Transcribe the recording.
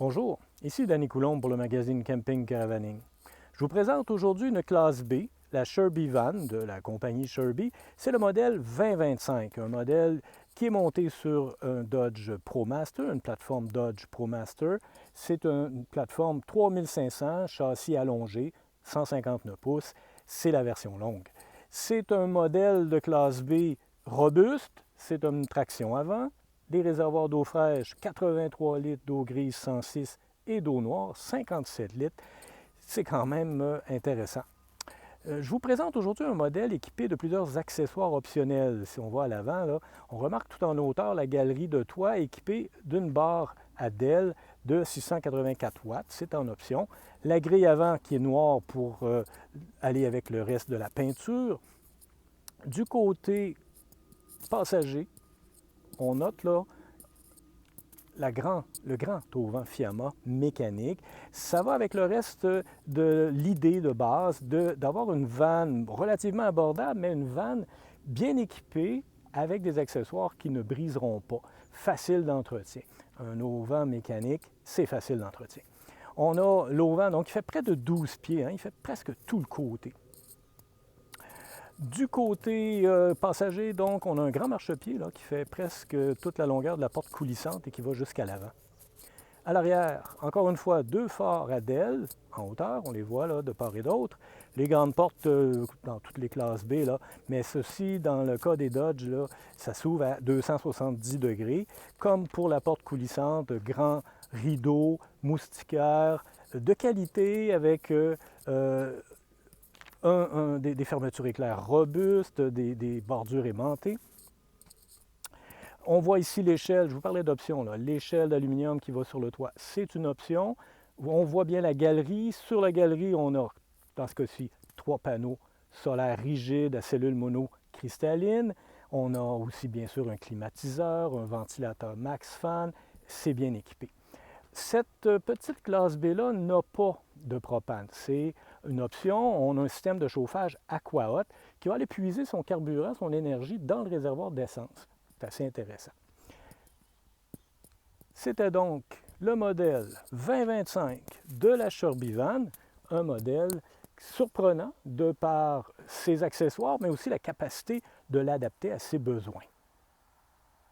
Bonjour, ici Danny Coulombe pour le magazine Camping Caravaning. Je vous présente aujourd'hui une classe B, la Sherby Van de la compagnie Sherby. C'est le modèle 2025, un modèle qui est monté sur un Dodge ProMaster, une plateforme Dodge ProMaster. C'est une plateforme 3500, châssis allongé, 159 pouces. C'est la version longue. C'est un modèle de classe B robuste, c'est une traction avant, des réservoirs d'eau fraîche, 83 litres d'eau grise 106 et d'eau noire, 57 litres. C'est quand même intéressant. Je vous présente aujourd'hui un modèle équipé de plusieurs accessoires optionnels. Si on va à l'avant, là, on remarque tout en hauteur la galerie de toit équipée d'une barre à DEL de 684 watts. C'est en option. La grille avant qui est noire pour aller avec le reste de la peinture. Du côté passager, on note là le grand auvent Fiamma mécanique. Ça va avec le reste de l'idée de base d'avoir une vanne relativement abordable, mais une vanne bien équipée avec des accessoires qui ne briseront pas. Facile d'entretien. Un auvent mécanique, c'est facile d'entretien. On a l'auvent, donc il fait près de 12 pieds, il fait presque tout le côté. Du côté passager, donc, on a un grand marchepied là, qui fait presque toute la longueur de la porte coulissante et qui va jusqu'à l'avant. À l'arrière, encore une fois, deux phares à DEL en hauteur, on les voit là, de part et d'autre. Les grandes portes dans toutes les classes B, là, mais ceci, dans le cas des Dodge, là, ça s'ouvre à 270 degrés, comme pour la porte coulissante, grand rideau moustiquaire de qualité avec des fermetures éclairs robustes, des bordures aimantées. On voit ici l'échelle, je vous parlais d'options, l'échelle d'aluminium qui va sur le toit, c'est une option. On voit bien la galerie. Sur la galerie, on a, dans ce cas-ci, 3 panneaux solaires rigides à cellules monocristallines. On a aussi, bien sûr, un climatiseur, un ventilateur max fan. C'est bien équipé. Cette petite classe B-là n'a pas de propane. C'est une option. On a un système de chauffage AquaHot qui va aller puiser son carburant, son énergie dans le réservoir d'essence. C'est assez intéressant. C'était donc le modèle 2025 de la Sherby Van, un modèle surprenant de par ses accessoires, mais aussi la capacité de l'adapter à ses besoins.